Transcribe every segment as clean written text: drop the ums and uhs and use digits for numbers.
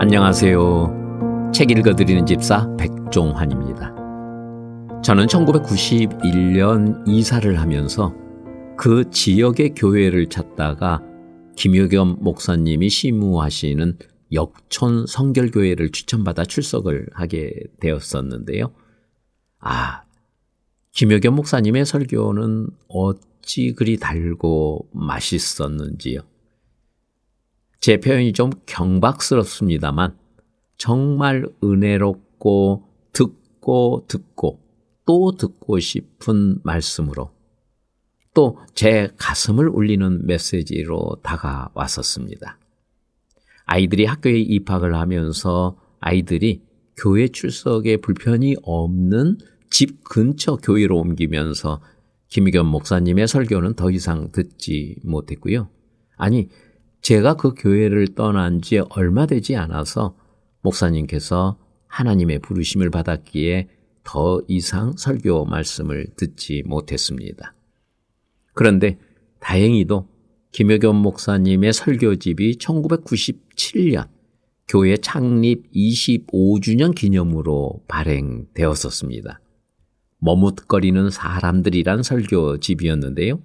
안녕하세요. 책 읽어드리는 집사 백종환입니다. 저는 1991년 이사를 하면서 그 지역의 교회를 찾다가 김효겸 목사님이 시무하시는 역촌 성결교회를 추천받아 출석을 하게 되었었는데요. 김효겸 목사님의 설교는 어찌 그리 달고 맛있었는지요. 제 표현이 좀 경박스럽습니다만 정말 은혜롭고 듣고 또 듣고 싶은 말씀으로 또 제 가슴을 울리는 메시지로 다가왔었습니다. 아이들이 학교에 입학을 하면서 아이들이 교회 출석에 불편이 없는 집 근처 교회로 옮기면서 김효겸 목사님의 설교는 더 이상 듣지 못했고요. 제가 그 교회를 떠난 지 얼마 되지 않아서 목사님께서 하나님의 부르심을 받았기에 더 이상 설교 말씀을 듣지 못했습니다. 그런데 다행히도 김효겸 목사님의 설교집이 1997년 교회 창립 25주년 기념으로 발행되었었습니다. 머뭇거리는 사람들이란 설교집이었는데요.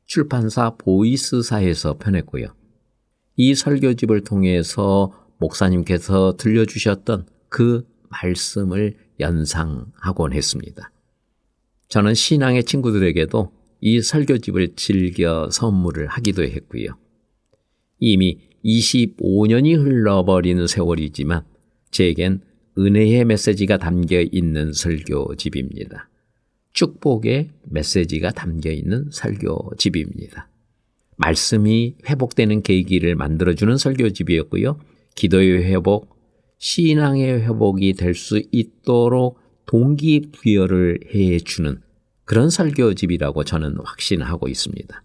출판사 보이스사에서 펴냈고요. 이 설교집을 통해서 목사님께서 들려주셨던 그 말씀을 연상하곤 했습니다. 저는 신앙의 친구들에게도 이 설교집을 즐겨 선물을 하기도 했고요. 이미 25년이 흘러버린 세월이지만 제겐 은혜의 메시지가 담겨 있는 설교집입니다. 축복의 메시지가 담겨 있는 설교집입니다. 말씀이 회복되는 계기를 만들어주는 설교집이었고요. 기도의 회복, 신앙의 회복이 될 수 있도록 동기부여를 해주는 그런 설교집이라고 저는 확신하고 있습니다.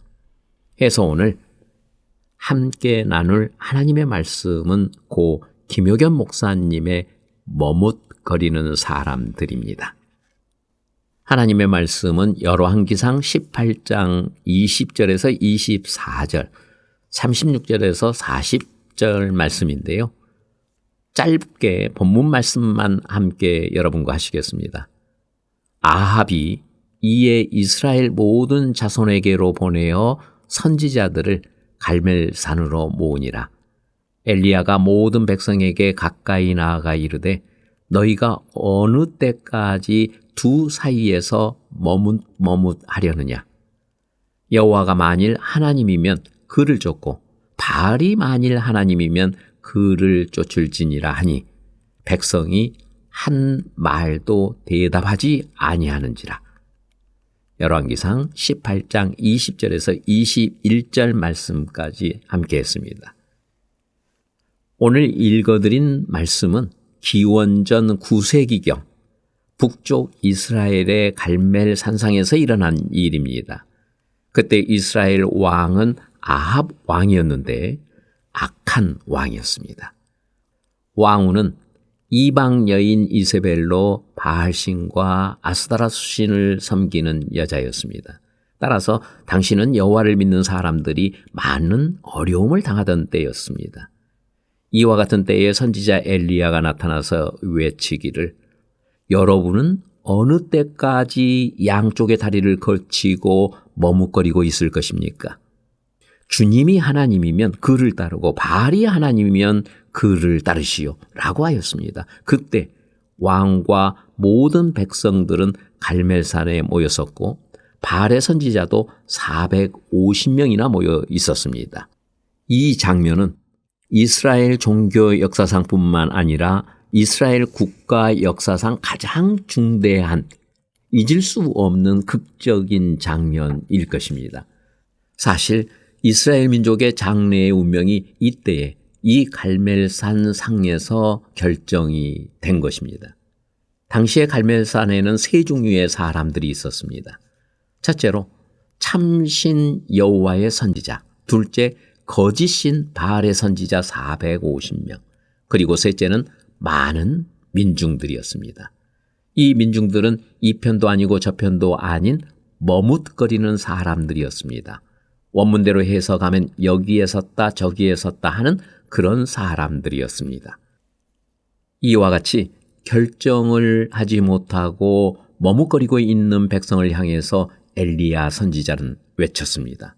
해서 오늘 함께 나눌 하나님의 말씀은 고 김효겸 목사님의 머뭇거리는 사람들입니다. 하나님의 말씀은 열왕기상 18장 20절에서 24절, 36절에서 40절 말씀인데요. 짧게 본문 말씀만 함께 여러분과 하시겠습니다. 아합이 이에 이스라엘 모든 자손에게로 보내어 선지자들을 갈멜산으로 모으니라. 엘리야가 모든 백성에게 가까이 나아가 이르되 너희가 어느 때까지 두 사이에서 머뭇하려느냐. 여호와가 만일 하나님이면 그를 쫓고 바알이 만일 하나님이면 그를 쫓을지니라 하니 백성이 한 말도 대답하지 아니하는지라. 열왕기상 18장 20절에서 21절 말씀까지 함께 했습니다. 오늘 읽어드린 말씀은 기원전 9세기경 북쪽 이스라엘의 갈멜 산상에서 일어난 일입니다. 그때 이스라엘 왕은 아합 왕이었는데 악한 왕이었습니다. 왕후는 이방 여인 이세벨로 바알신과 아스다라 수신을 섬기는 여자였습니다. 따라서 당시는 여호와를 믿는 사람들이 많은 어려움을 당하던 때였습니다. 이와 같은 때에 선지자 엘리야가 나타나서 외치기를 여러분은 어느 때까지 양쪽의 다리를 걸치고 머뭇거리고 있을 것입니까? 주님이 하나님이면 그를 따르고 바알이 하나님이면 그를 따르시오 라고 하였습니다. 그때 왕과 모든 백성들은 갈멜산에 모였었고 바알의 선지자도 450명이나 모여 있었습니다. 이 장면은 이스라엘 종교 역사상뿐만 아니라 이스라엘 국가 역사상 가장 중대한 잊을 수 없는 극적인 장면일 것입니다. 사실 이스라엘 민족의 장래의 운명이 이때에 이 갈멜산 상에서 결정이 된 것입니다. 당시에 갈멜산에는 세 종류의 사람들이 있었습니다. 첫째로 참신 여호와의 선지자, 둘째 거짓신 바알의 선지자 450명, 그리고 셋째는 많은 민중들이었습니다. 이 민중들은 이 편도 아니고 저 편도 아닌 머뭇거리는 사람들이었습니다. 원문대로 해석하면 여기에 섰다 저기에 섰다 하는 그런 사람들이었습니다. 이와 같이 결정을 하지 못하고 머뭇거리고 있는 백성을 향해서 엘리야 선지자는 외쳤습니다.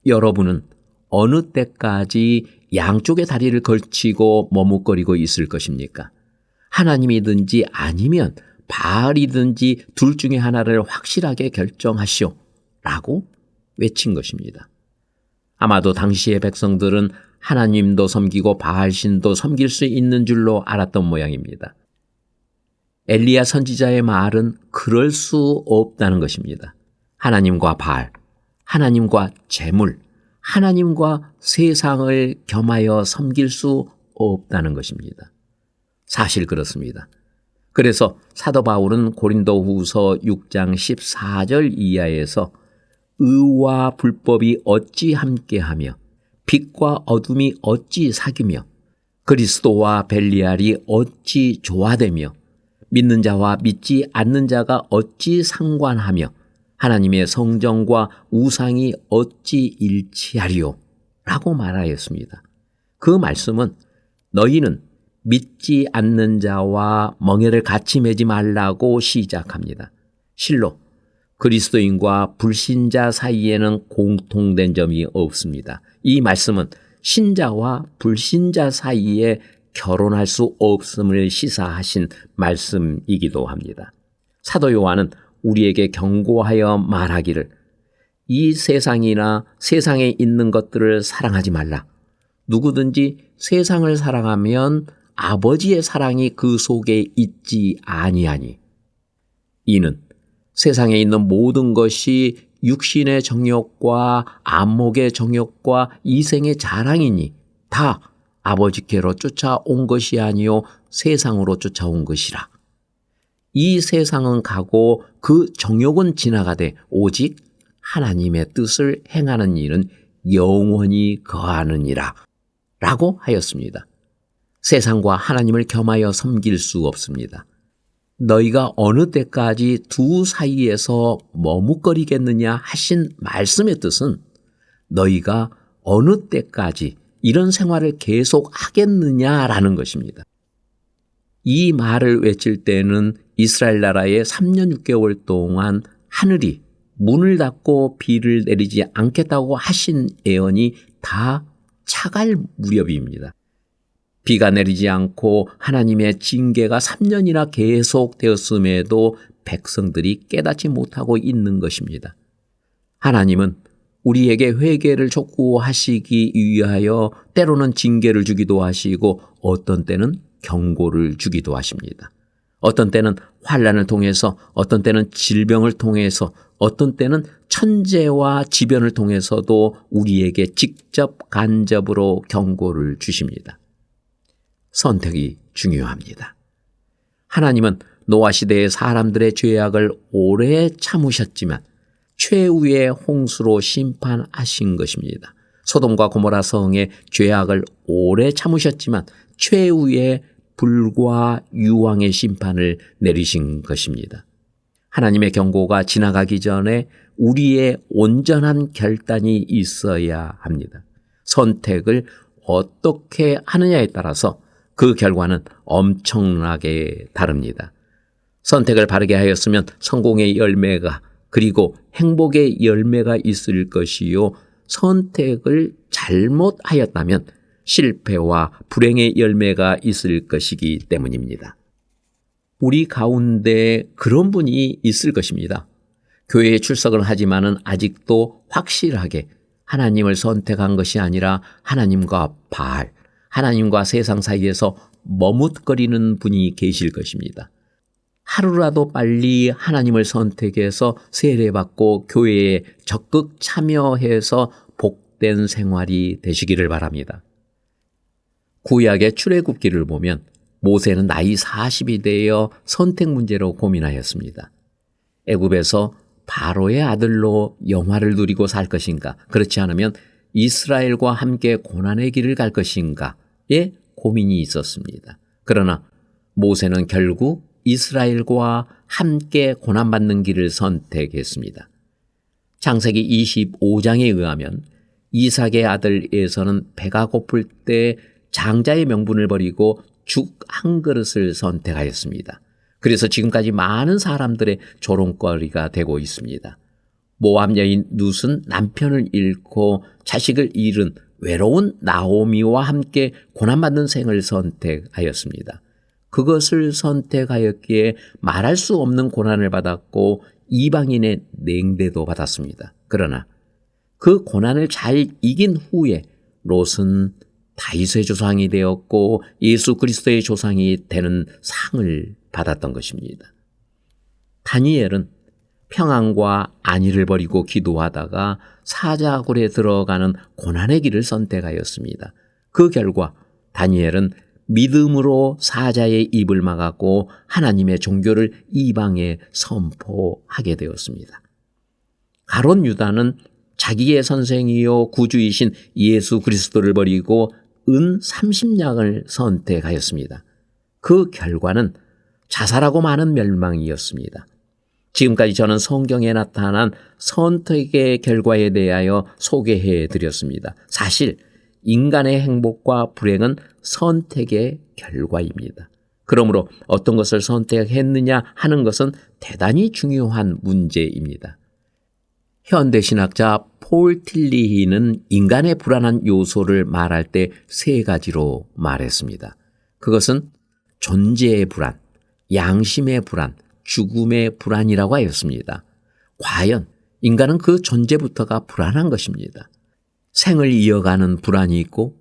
여러분은 어느 때까지 양쪽의 다리를 걸치고 머뭇거리고 있을 것입니까? 하나님이든지 아니면 바알이든지 둘 중에 하나를 확실하게 결정하시오 라고 외친 것입니다. 아마도 당시의 백성들은 하나님도 섬기고 바알신도 섬길 수 있는 줄로 알았던 모양입니다. 엘리야 선지자의 말은 그럴 수 없다는 것입니다. 하나님과 바알, 하나님과 재물, 하나님과 세상을 겸하여 섬길 수 없다는 것입니다. 사실 그렇습니다. 그래서 사도 바울은 고린도후서 6장 14절 이하에서 의와 불법이 어찌 함께하며 빛과 어둠이 어찌 사귀며 그리스도와 벨리알이 어찌 조화되며 믿는 자와 믿지 않는 자가 어찌 상관하며 하나님의 성정과 우상이 어찌 일치하리요 라고 말하였습니다. 그 말씀은 너희는 믿지 않는 자와 멍에를 같이 매지 말라고 시작합니다. 실로 그리스도인과 불신자 사이에는 공통된 점이 없습니다. 이 말씀은 신자와 불신자 사이에 결혼할 수 없음을 시사하신 말씀이기도 합니다. 사도 요한은 우리에게 경고하여 말하기를 이 세상이나 세상에 있는 것들을 사랑하지 말라. 누구든지 세상을 사랑하면 아버지의 사랑이 그 속에 있지 아니하니. 이는 세상에 있는 모든 것이 육신의 정욕과 안목의 정욕과 이생의 자랑이니 다 아버지께로 쫓아온 것이 아니요 세상으로 쫓아온 것이라. 이 세상은 가고 그 정욕은 지나가되 오직 하나님의 뜻을 행하는 일은 영원히 거하느니라 라고 하였습니다. 세상과 하나님을 겸하여 섬길 수 없습니다. 너희가 어느 때까지 두 사이에서 머뭇거리겠느냐 하신 말씀의 뜻은 너희가 어느 때까지 이런 생활을 계속 하겠느냐라는 것입니다. 이 말을 외칠 때는 이스라엘 나라에 3년 6개월 동안 하늘이 문을 닫고 비를 내리지 않겠다고 하신 예언이 다 차갈 무렵입니다. 비가 내리지 않고 하나님의 징계가 3년이나 계속되었음에도 백성들이 깨닫지 못하고 있는 것입니다. 하나님은 우리에게 회개를 촉구하시기 위하여 때로는 징계를 주기도 하시고 어떤 때는 경고를 주기도 하십니다. 어떤 때는 환난을 통해서, 어떤 때는 질병을 통해서, 어떤 때는 천재와 지변을 통해서도 우리에게 직접 간접으로 경고를 주십니다. 선택이 중요합니다. 하나님은 노아 시대의 사람들의 죄악을 오래 참으셨지만 최후의 홍수로 심판하신 것입니다. 소돔과 고모라 성의 죄악을 오래 참으셨지만 최후의 불과 유황의 심판을 내리신 것입니다. 하나님의 경고가 지나가기 전에 우리의 온전한 결단이 있어야 합니다. 선택을 어떻게 하느냐에 따라서 그 결과는 엄청나게 다릅니다. 선택을 바르게 하였으면 성공의 열매가 그리고 행복의 열매가 있을 것이요, 선택을 잘못하였다면 실패와 불행의 열매가 있을 것이기 때문입니다. 우리 가운데 그런 분이 있을 것입니다. 교회에 출석을 하지만은 아직도 확실하게 하나님을 선택한 것이 아니라 하나님과 바알, 하나님과 세상 사이에서 머뭇거리는 분이 계실 것입니다. 하루라도 빨리 하나님을 선택해서 세례받고 교회에 적극 참여해서 복된 생활이 되시기를 바랍니다. 구약의 출애굽기를 보면 모세는 나이 40이 되어 선택 문제로 고민하였습니다. 애굽에서 바로의 아들로 영화를 누리고 살 것인가, 그렇지 않으면 이스라엘과 함께 고난의 길을 갈 것인가에 고민이 있었습니다. 그러나 모세는 결국 이스라엘과 함께 고난받는 길을 선택했습니다. 창세기 25장에 의하면 이삭의 아들 에서는 배가 고플 때 장자의 명분을 버리고 죽 한 그릇을 선택하였습니다. 그래서 지금까지 많은 사람들의 조롱거리가 되고 있습니다. 모압 여인 룻은 남편을 잃고 자식을 잃은 외로운 나오미와 함께 고난받는 생을 선택하였습니다. 그것을 선택하였기에 말할 수 없는 고난을 받았고 이방인의 냉대도 받았습니다. 그러나 그 고난을 잘 이긴 후에 롯은 다윗의 조상이 되었고 예수 그리스도의 조상이 되는 상을 받았던 것입니다. 다니엘은 평안과 안위를 버리고 기도하다가 사자굴에 들어가는 고난의 길을 선택하였습니다. 그 결과 다니엘은 믿음으로 사자의 입을 막았고 하나님의 종교를 이방에 선포하게 되었습니다. 가롯 유다는 자기의 선생이요 구주이신 예수 그리스도를 버리고 은 30냥을 선택하였습니다. 그 결과는 자살하고 많은 멸망이었습니다. 지금까지 저는 성경에 나타난 선택의 결과에 대하여 소개해 드렸습니다. 사실 인간의 행복과 불행은 선택의 결과입니다. 그러므로 어떤 것을 선택했느냐 하는 것은 대단히 중요한 문제입니다. 현대신학자 폴 틸리히는 인간의 불안한 요소를 말할 때 세 가지로 말했습니다. 그것은 존재의 불안, 양심의 불안, 죽음의 불안이라고 하였습니다. 과연 인간은 그 존재부터가 불안한 것입니다. 생을 이어가는 불안이 있고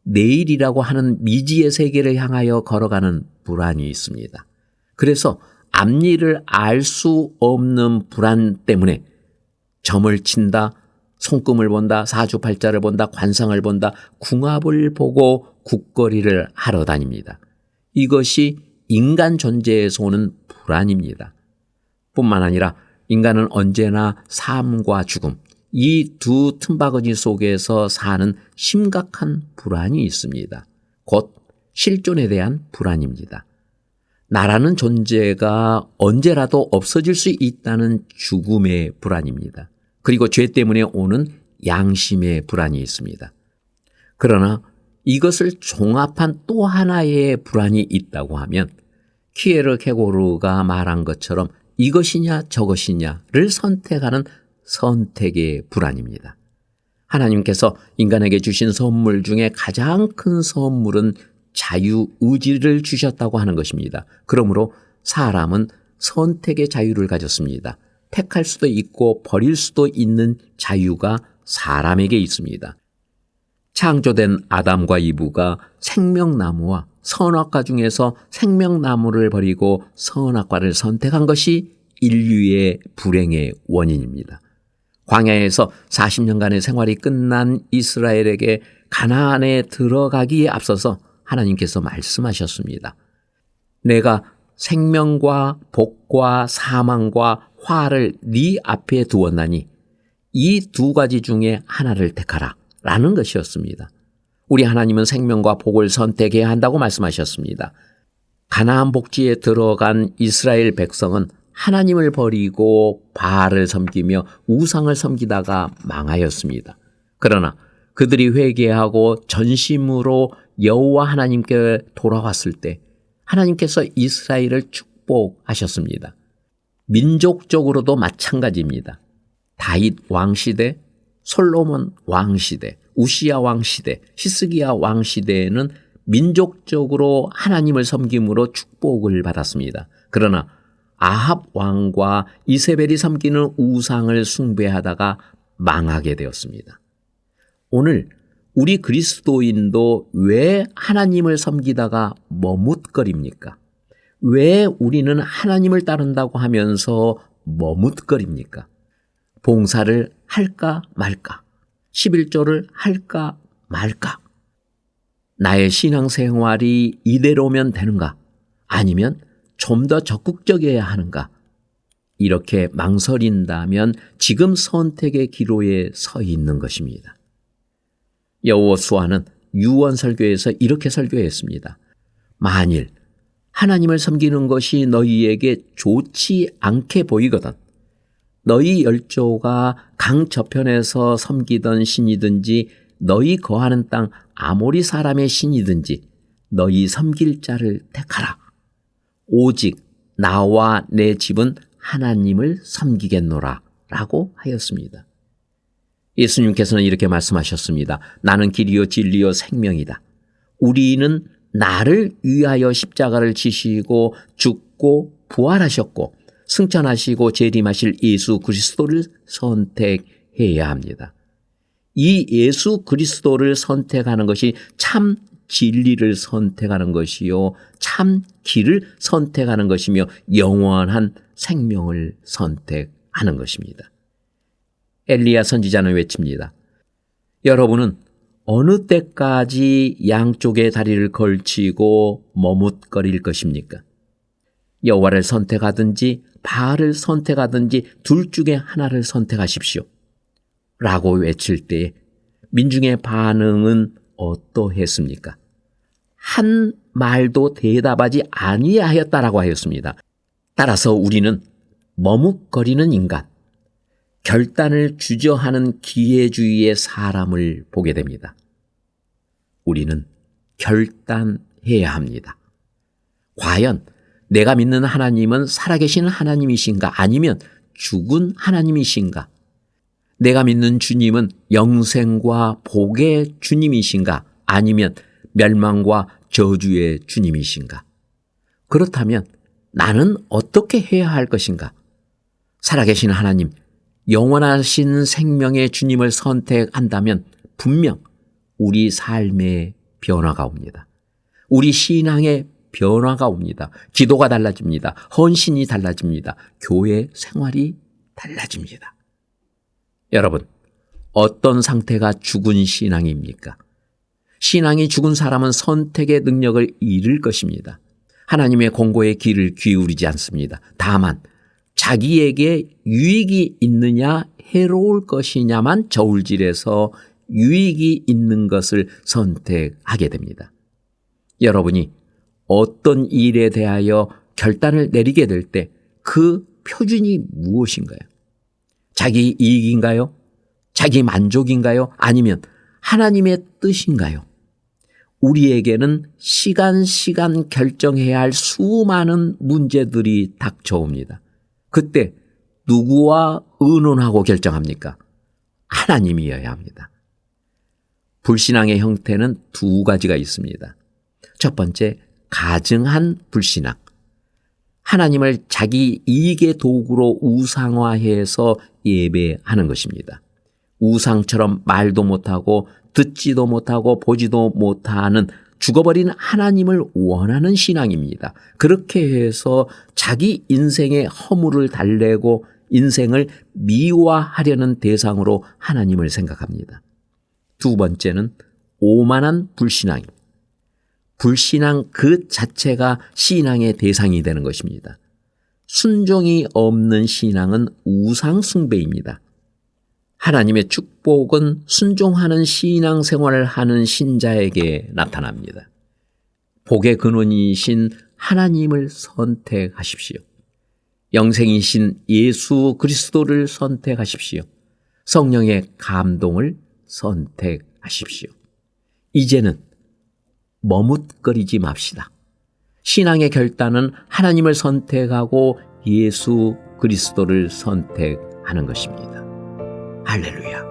내일이라고 하는 미지의 세계를 향하여 걸어가는 불안이 있습니다. 그래서 앞일을 알 수 없는 불안 때문에 점을 친다, 손금을 본다, 사주팔자를 본다, 관상을 본다, 궁합을 보고 국거리를 하러 다닙니다. 이것이 인간 존재에서 오는 불안입니다. 뿐만 아니라 인간은 언제나 삶과 죽음, 이 두 틈바구니 속에서 사는 심각한 불안이 있습니다. 곧 실존에 대한 불안입니다. 나라는 존재가 언제라도 없어질 수 있다는 죽음의 불안입니다. 그리고 죄 때문에 오는 양심의 불안이 있습니다. 그러나 이것을 종합한 또 하나의 불안이 있다고 하면 키에르케고르가 말한 것처럼 이것이냐 저것이냐를 선택하는 선택의 불안입니다. 하나님께서 인간에게 주신 선물 중에 가장 큰 선물은 자유의지를 주셨다고 하는 것입니다. 그러므로 사람은 선택의 자유를 가졌습니다. 택할 수도 있고 버릴 수도 있는 자유가 사람에게 있습니다. 창조된 아담과 이브가 생명나무와 선악과 중에서 생명나무를 버리고 선악과를 선택한 것이 인류의 불행의 원인입니다. 광야에서 40년간의 생활이 끝난 이스라엘에게 가나안에 들어가기에 앞서서 하나님께서 말씀하셨습니다. 내가 생명과 복과 사망과 화를 네 앞에 두었나니 이 두 가지 중에 하나를 택하라 라는 것이었습니다. 우리 하나님은 생명과 복을 선택해야 한다고 말씀하셨습니다. 가나안 복지에 들어간 이스라엘 백성은 하나님을 버리고 바알을 섬기며 우상을 섬기다가 망하였습니다. 그러나 그들이 회개하고 전심으로 여호와 하나님께 돌아왔을 때 하나님께서 이스라엘을 축복하셨습니다. 민족적으로도 마찬가지입니다. 다윗 왕시대, 솔로몬 왕시대, 우시야 왕시대, 히스기야 왕시대에는 민족적으로 하나님을 섬김으로 축복을 받았습니다. 그러나 아합 왕과 이세벨이 섬기는 우상을 숭배하다가 망하게 되었습니다. 오늘 우리 그리스도인도 왜 하나님을 섬기다가 머뭇거립니까? 왜 우리는 하나님을 따른다고 하면서 머뭇거립니까? 봉사를 할까 말까? 11조를 할까 말까? 나의 신앙생활이 이대로면 되는가? 아니면 좀 더 적극적이어야 하는가? 이렇게 망설인다면 지금 선택의 기로에 서 있는 것입니다. 여호수아는 유언 설교에서 이렇게 설교했습니다. 만일 하나님을 섬기는 것이 너희에게 좋지 않게 보이거든 너희 열조가 강 저편에서 섬기던 신이든지 너희 거하는 땅 아모리 사람의 신이든지 너희 섬길 자를 택하라. 오직 나와 내 집은 하나님을 섬기겠노라 라고 하였습니다. 예수님께서는 이렇게 말씀하셨습니다. 나는 길이요 진리요 생명이다. 우리는 나를 위하여 십자가를 지시고 죽고 부활하셨고 승천하시고 재림하실 예수 그리스도를 선택해야 합니다. 이 예수 그리스도를 선택하는 것이 참 진리를 선택하는 것이요 참 길을 선택하는 것이며 영원한 생명을 선택하는 것입니다. 엘리야 선지자는 외칩니다. 여러분은 어느 때까지 양쪽의 다리를 걸치고 머뭇거릴 것입니까? 여호와를 선택하든지 바알을 선택하든지 둘 중에 하나를 선택하십시오. 라고 외칠 때 민중의 반응은 어떠했습니까? 한 말도 대답하지 아니하였다라고 하였습니다. 따라서 우리는 머뭇거리는 인간, 결단을 주저하는 기회주의의 사람을 보게 됩니다. 우리는 결단해야 합니다. 과연 내가 믿는 하나님은 살아계신 하나님이신가 아니면 죽은 하나님이신가? 내가 믿는 주님은 영생과 복의 주님이신가 아니면 멸망과 저주의 주님이신가? 그렇다면 나는 어떻게 해야 할 것인가? 살아계신 하나님, 영원하신 생명의 주님을 선택한다면 분명 우리 삶에 변화가 옵니다. 우리 신앙에 변화가 옵니다. 기도가 달라집니다. 헌신이 달라집니다. 교회 생활이 달라집니다. 여러분, 어떤 상태가 죽은 신앙입니까? 신앙이 죽은 사람은 선택의 능력을 잃을 것입니다. 하나님의 공고의 귀를 기울이지 않습니다. 다만 자기에게 유익이 있느냐 해로울 것이냐만 저울질해서 유익이 있는 것을 선택하게 됩니다. 여러분이 어떤 일에 대하여 결단을 내리게 될 때 그 표준이 무엇인가요? 자기 이익인가요? 자기 만족인가요? 아니면 하나님의 뜻인가요? 우리에게는 시간 결정해야 할 수많은 문제들이 닥쳐옵니다. 그때 누구와 의논하고 결정합니까? 하나님이어야 합니다. 불신앙의 형태는 두 가지가 있습니다. 첫 번째, 가증한 불신앙. 하나님을 자기 이익의 도구로 우상화해서 예배하는 것입니다. 우상처럼 말도 못하고 듣지도 못하고 보지도 못하는 죽어버린 하나님을 원하는 신앙입니다. 그렇게 해서 자기 인생의 허물을 달래고 인생을 미화하려는 대상으로 하나님을 생각합니다. 두 번째는 오만한 불신앙입니다. 불신앙 그 자체가 신앙의 대상이 되는 것입니다. 순종이 없는 신앙은 우상 숭배입니다. 하나님의 축복은 순종하는 신앙생활을 하는 신자에게 나타납니다. 복의 근원이신 하나님을 선택하십시오. 영생이신 예수 그리스도를 선택하십시오. 성령의 감동을 선택하십시오. 이제는 머뭇거리지 맙시다. 신앙의 결단은 하나님을 선택하고 예수 그리스도를 선택하는 것입니다. 할렐루야.